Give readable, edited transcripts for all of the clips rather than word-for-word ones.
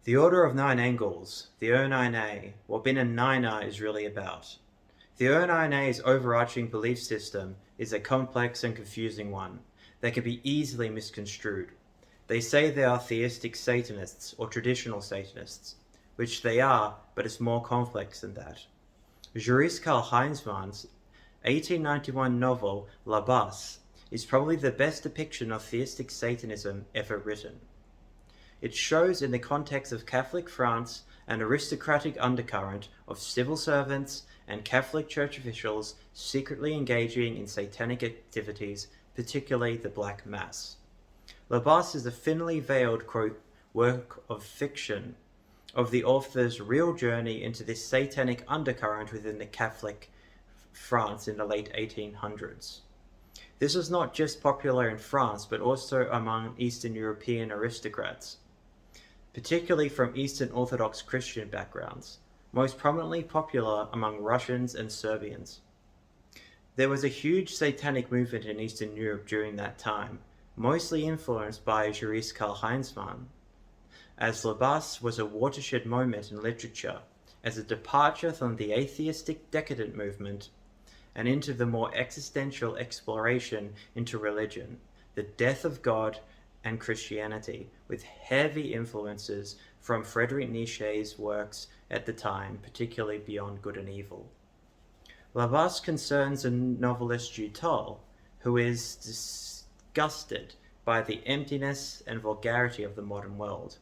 The Order of Nine Angles, the O9A, what being a niner is really about. The O9A's overarching belief system is a complex and confusing one that can be easily misconstrued. They say they are theistic Satanists or traditional Satanists, which they are, but it's more complex than that. Joris-Karl Huysmans' 1891 novel Là-Bas is probably the best depiction of theistic Satanism ever written. It shows in the context of Catholic France an aristocratic undercurrent of civil servants and Catholic Church officials secretly engaging in satanic activities, particularly the Black Mass. Là-Bas is a thinly veiled work of fiction of the author's real journey into this satanic undercurrent within the Catholic France in the late 1800s. This was not just popular in France, but also among Eastern European aristocrats, particularly from Eastern Orthodox Christian backgrounds, most prominently popular among Russians and Serbians. There was a huge satanic movement in Eastern Europe during that time, mostly influenced by Joris-Karl Huysmans, as Là-Bas was a watershed moment in literature, as a departure from the atheistic Decadent movement and into the more existential exploration into religion, the death of God and Christianity, with heavy influences from Friedrich Nietzsche's works at the time, particularly Beyond Good and Evil. Là-Bas concerns a novelist Joris-Karl, who is disgusted by the emptiness and vulgarity of the modern world.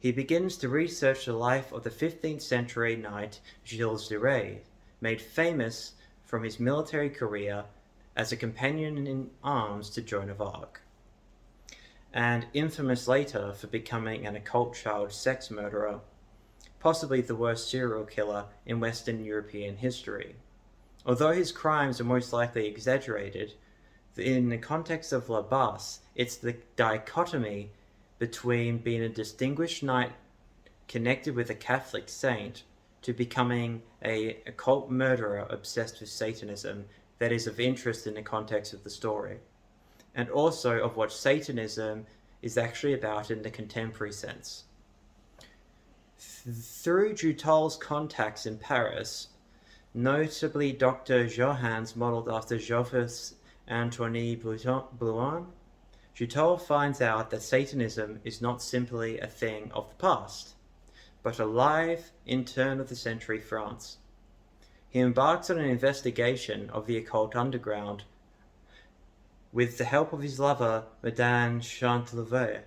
He begins to research the life of the 15th century knight Gilles de Rais, made famous from his military career as a companion in arms to Joan of Arc, and infamous later for becoming an occult child sex murderer, possibly the worst serial killer in Western European history. Although his crimes are most likely exaggerated, in the context of Là-Bas, it's the dichotomy between being a distinguished knight connected with a Catholic saint to becoming an occult murderer obsessed with Satanism that is of interest in the context of the story, and also of what Satanism is actually about in the contemporary sense. Through Joris-Karl's contacts in Paris, notably Dr. Johannes modeled after Joris Antoine Blouin, Joris-Karl finds out that Satanism is not simply a thing of the past, but alive in turn-of-the-century France. He embarks on an investigation of the occult underground with the help of his lover, Madame Chantelouve.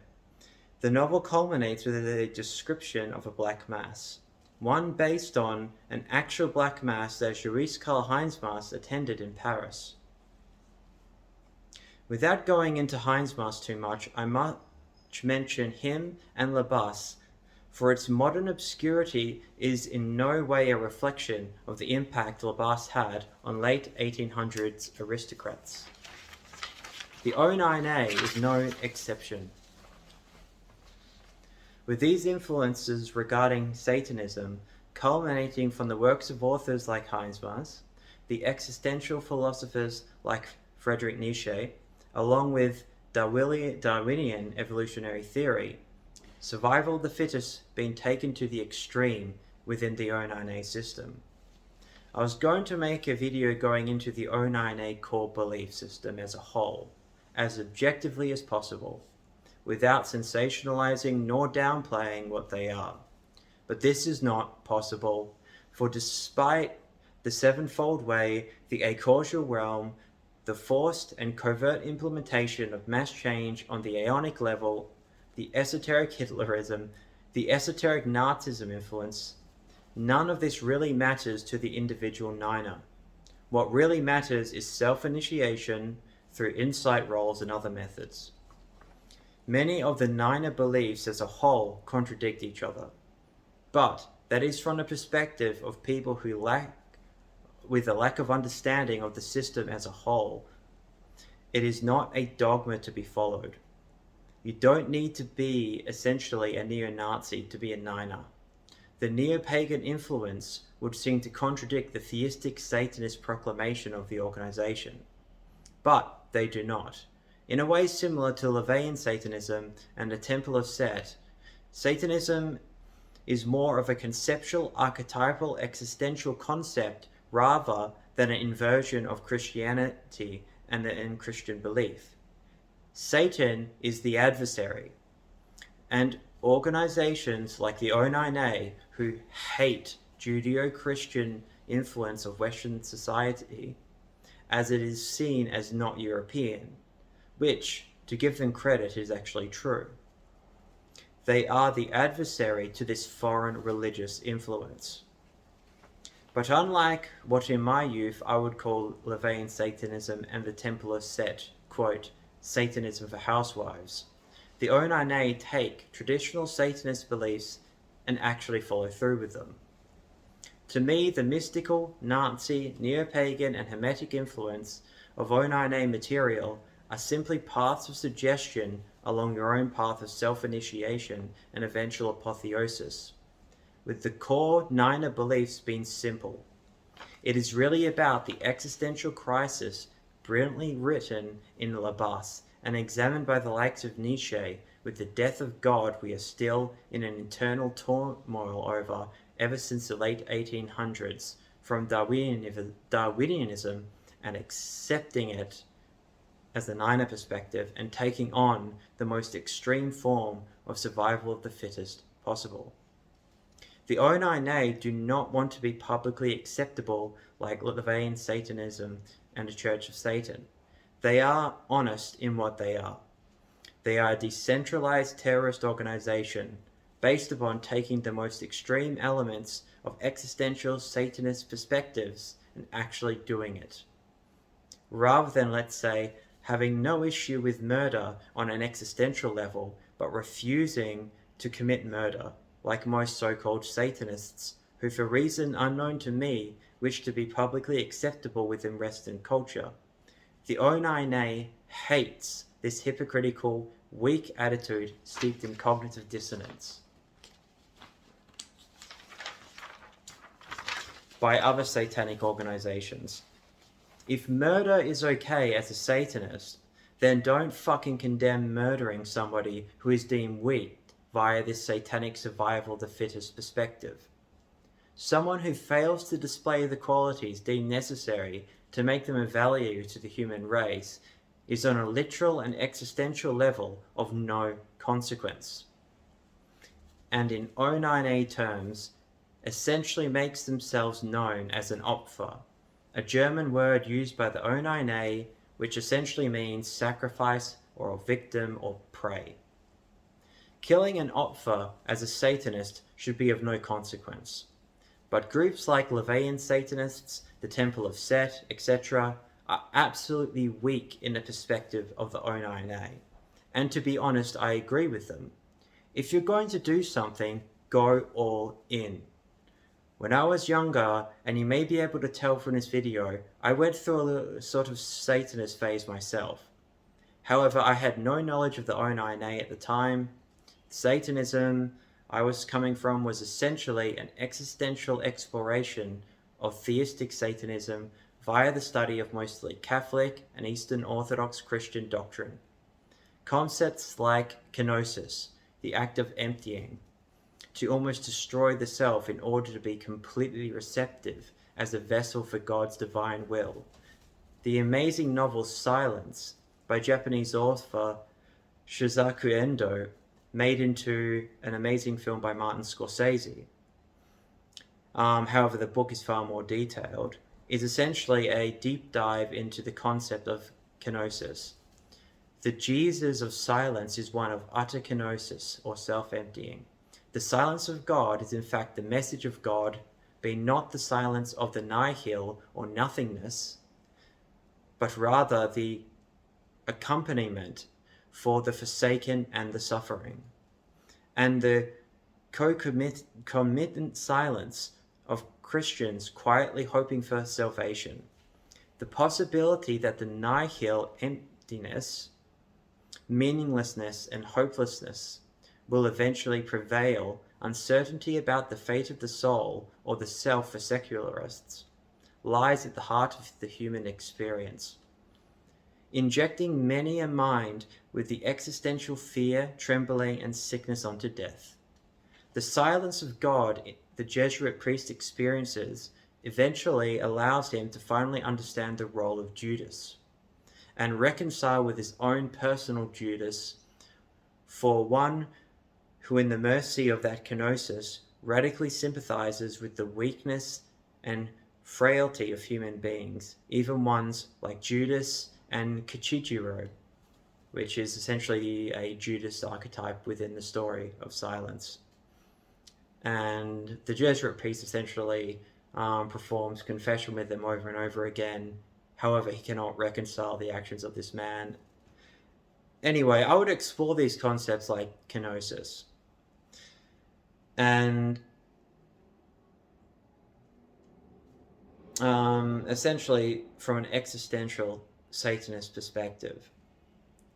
The novel culminates with a description of a Black Mass, one based on an actual Black Mass that Joris-Karl Huysmans attended in Paris. Without going into Huysmans too much, I must mention him and Là-Bas, for its modern obscurity is in no way a reflection of the impact Là-Bas had on late 1800s aristocrats. The O9A is no exception. With these influences regarding Satanism culminating from the works of authors like Huysmans, the existential philosophers like Friedrich Nietzsche, along with Darwinian evolutionary theory, survival of the fittest being taken to the extreme within the O9A system. I was going to make a video going into the O9A core belief system as a whole, as objectively as possible, without sensationalizing nor downplaying what they are. But this is not possible, for despite the sevenfold way, the acausal realm, the forced and covert implementation of mass change on the aeonic level, the esoteric Hitlerism, the esoteric Nazism influence, none of this really matters to the individual niner. What really matters is self-initiation through insight roles and other methods. Many of the niner beliefs as a whole contradict each other, but that is from the perspective of people who lack of understanding of the system as a whole. It is not a dogma to be followed. You don't need to be essentially a neo-Nazi to be a niner. The neo-pagan influence would seem to contradict the theistic Satanist proclamation of the organization. But they do not. In a way similar to LaVeyan Satanism and the Temple of Set, Satanism is more of a conceptual, archetypal, existential concept rather than an inversion of Christianity and Christian belief. Satan is the adversary, and organizations like the O9A, who hate Judeo-Christian influence of Western society, as it is seen as not European, which, to give them credit, is actually true. They are the adversary to this foreign religious influence. But unlike what in my youth I would call LaVeyan Satanism and the Templar set, quote, Satanism for housewives, the O9A take traditional Satanist beliefs and actually follow through with them. To me, the mystical, Nazi, neo-pagan and Hermetic influence of O9A material are simply paths of suggestion along your own path of self-initiation and eventual apotheosis, with the core O9A beliefs being simple. It is really about the existential crisis brilliantly written in Là-Bas and examined by the likes of Nietzsche. With the death of God we are still in an internal turmoil over ever since the late 1800s, from Darwinianism and accepting it as the O9A perspective and taking on the most extreme form of survival of the fittest possible. The O9A do not want to be publicly acceptable like LaVeyan Satanism and the Church of Satan. They are honest in what they are. They are a decentralized terrorist organization based upon taking the most extreme elements of existential Satanist perspectives and actually doing it. Rather than, let's say, having no issue with murder on an existential level, but refusing to commit murder, like most so-called Satanists, who for reason unknown to me wish to be publicly acceptable within Western culture. The O9A hates this hypocritical, weak attitude steeped in cognitive dissonance by other satanic organizations. If murder is okay as a Satanist, then don't fucking condemn murdering somebody who is deemed weak via this satanic survival of the fittest perspective. Someone who fails to display the qualities deemed necessary to make them of value to the human race is on a literal and existential level of no consequence. And in O9A terms, essentially makes themselves known as an Opfer, a German word used by the O9A which essentially means sacrifice or victim or prey. Killing an Opfer as a Satanist should be of no consequence. But groups like LaVeyan Satanists, the Temple of Set, etc., are absolutely weak in the perspective of the O9A. And to be honest, I agree with them. If you're going to do something, go all in. When I was younger, and you may be able to tell from this video, I went through a sort of Satanist phase myself. However, I had no knowledge of the O9A at the time. Satanism I was coming from was essentially an existential exploration of theistic Satanism via the study of mostly Catholic and Eastern Orthodox Christian doctrine. Concepts like kenosis, the act of emptying, to almost destroy the self in order to be completely receptive as a vessel for God's divine will. The amazing novel Silence by Japanese author Shizaku Endo, made into an amazing film by Martin Scorsese. However, the book is far more detailed, is essentially a deep dive into the concept of kenosis. The Jesus of silence is one of utter kenosis, or self-emptying. The silence of God is in fact the message of God, being not the silence of the nihil or nothingness, but rather the accompaniment for the forsaken and the suffering, and the concomitant silence of Christians quietly hoping for salvation. The possibility that the nihil, emptiness, meaninglessness, and hopelessness will eventually prevail, uncertainty about the fate of the soul or the self for secularists, lies at the heart of the human experience. Injecting many a mind with the existential fear, trembling, and sickness unto death. The silence of God the Jesuit priest experiences eventually allows him to finally understand the role of Judas and reconcile with his own personal Judas, for one who in the mercy of that kenosis radically sympathizes with the weakness and frailty of human beings, even ones like Judas and Kichijiro, which is essentially a Judas archetype within the story of silence. And the Jesuit priest essentially performs confession with them over and over again. However, he cannot reconcile the actions of this man. Anyway, I would explore these concepts like kenosis. And essentially, from an existential Satanist perspective,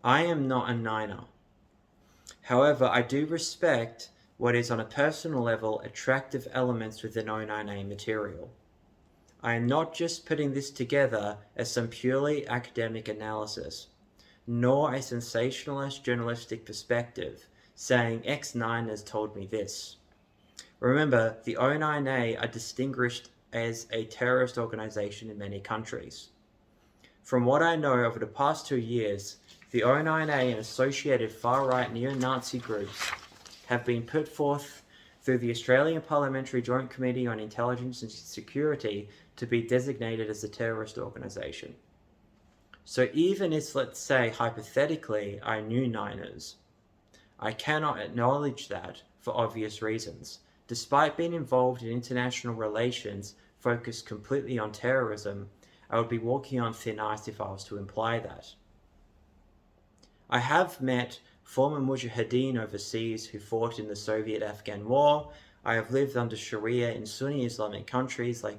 I am not a niner. However, I do respect what is on a personal level attractive elements within O9A material. I am not just putting this together as some purely academic analysis, nor a sensationalist journalistic perspective saying X9 has told me this. Remember, the O9A are distinguished as a terrorist organization in many countries. From what I know over the past 2 years, the O9A and associated far-right neo-Nazi groups have been put forth through the Australian Parliamentary Joint Committee on Intelligence and Security to be designated as a terrorist organization. So even if, let's say, hypothetically, I knew Niners, I cannot acknowledge that for obvious reasons. Despite being involved in international relations focused completely on terrorism, I would be walking on thin ice if I was to imply that. I have met former mujahideen overseas who fought in the Soviet-Afghan War. I have lived under Sharia in Sunni Islamic countries like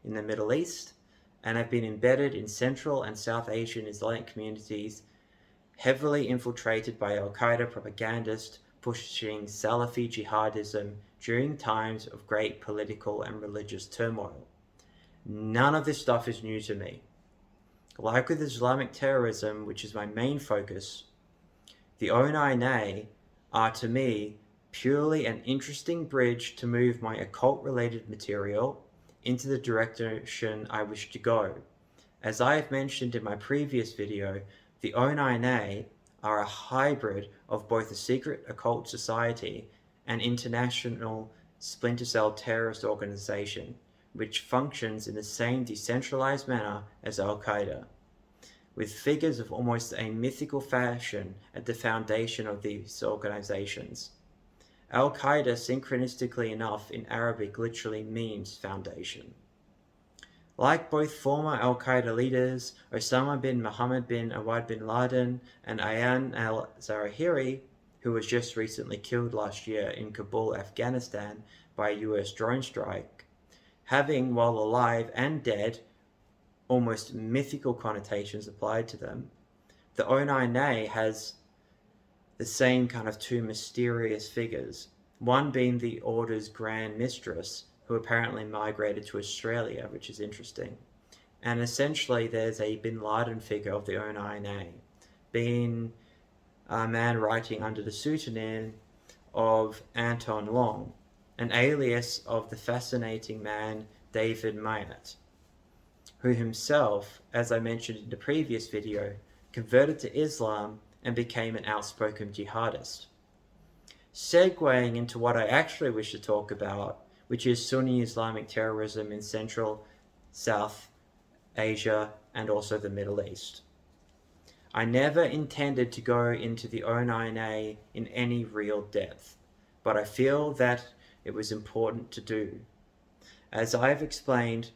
in the Middle East, and have been embedded in Central and South Asian Islamic communities heavily infiltrated by Al-Qaeda propagandists pushing Salafi jihadism during times of great political and religious turmoil. None of this stuff is new to me. Like with Islamic terrorism, which is my main focus, the O9A are to me purely an interesting bridge to move my occult-related material into the direction I wish to go. As I have mentioned in my previous video, the O9A are a hybrid of both a secret occult society and international splinter cell terrorist organization, which functions in the same decentralized manner as Al-Qaeda, with figures of almost a mythical fashion at the foundation of these organizations. Al-Qaeda, synchronistically enough, in Arabic literally means foundation. Like both former Al-Qaeda leaders, Osama bin Muhammad bin Awad bin Laden and Ayman al-Zawahiri, who was just recently killed last year in Kabul, Afghanistan by a US drone strike, having, while alive and dead, almost mythical connotations applied to them, the O9A has the same kind of two mysterious figures, one being the Order's Grand Mistress, who apparently migrated to Australia, which is interesting. And essentially there's a Bin Laden figure of the O9A, being a man writing under the pseudonym of Anton Long, an alias of the fascinating man David Myatt, who himself, as I mentioned in the previous video, converted to Islam and became an outspoken jihadist. Segueing into what I actually wish to talk about, which is Sunni Islamic terrorism in Central, South Asia, and also the Middle East. I never intended to go into the O9A in any real depth, but I feel that it was important to do. As I have explained,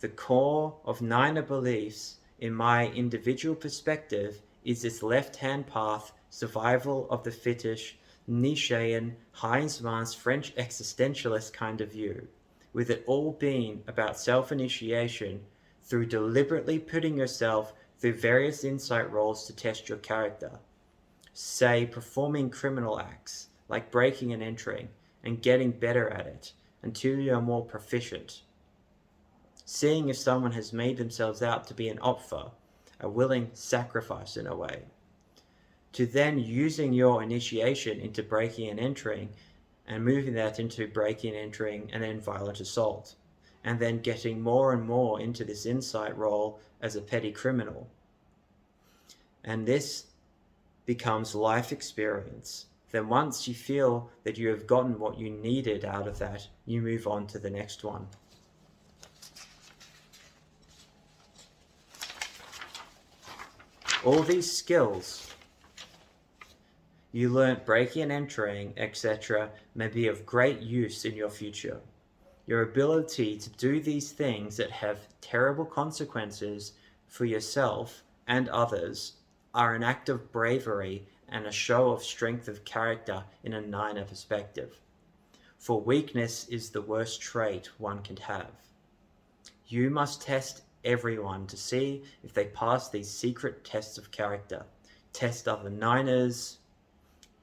the core of Niner beliefs in my individual perspective is this left-hand path, survival of the fittest, Nietzschean, Huysmans French existentialist kind of view, with it all being about self-initiation through deliberately putting yourself through various insight roles to test your character. Say, performing criminal acts, like breaking and entering, and getting better at it until you are more proficient. Seeing if someone has made themselves out to be an opfer, a willing sacrifice in a way, to then using your initiation into breaking and entering and moving that into breaking, entering, and then violent assault, and then getting more and more into this insight role as a petty criminal. And this becomes life experience. Then once you feel that you have gotten what you needed out of that, you move on to the next one. All these skills you learnt breaking and entering, etc., may be of great use in your future. Your ability to do these things that have terrible consequences for yourself and others are an act of bravery and a show of strength of character in a 9A perspective. For weakness is the worst trait one can have. You must test everyone to see if they pass these secret tests of character. Test other 9ers,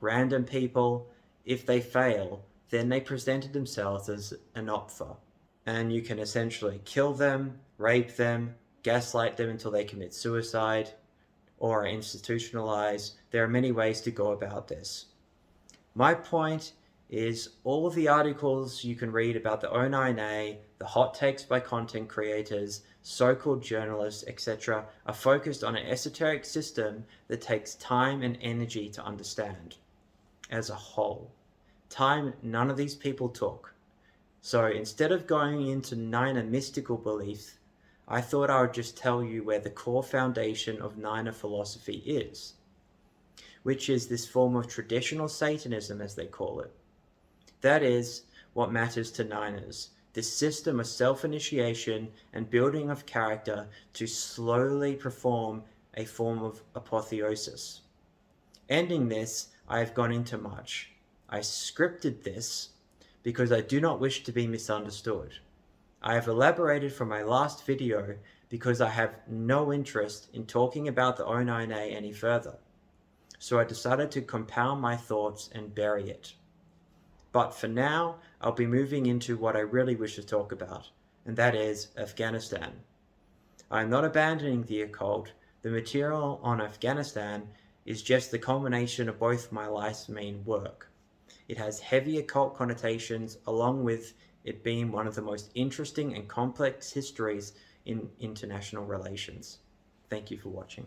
random people. If they fail, then they presented themselves as an opfer. And you can essentially kill them, rape them, gaslight them until they commit suicide, or are institutionalized. There are many ways to go about this. My point is all of the articles you can read about the O9A, the hot takes by content creators, so-called journalists, etc., are focused on an esoteric system that takes time and energy to understand as a whole. Time none of these people took. So instead of going into 9A mystical beliefs, I thought I would just tell you where the core foundation of 9A philosophy is, which is this form of traditional Satanism, as they call it. That is what matters to 9ers, this system of self-initiation and building of character to slowly perform a form of apotheosis. Ending this, I have gone into much. I scripted this because I do not wish to be misunderstood. I have elaborated from my last video because I have no interest in talking about the O9A any further. So I decided to compound my thoughts and bury it. But for now, I'll be moving into what I really wish to talk about, and that is Afghanistan. I am not abandoning the occult. The material on Afghanistan is just the culmination of both my life's main work. It has heavy occult connotations, along with it being one of the most interesting and complex histories in international relations. Thank you for watching.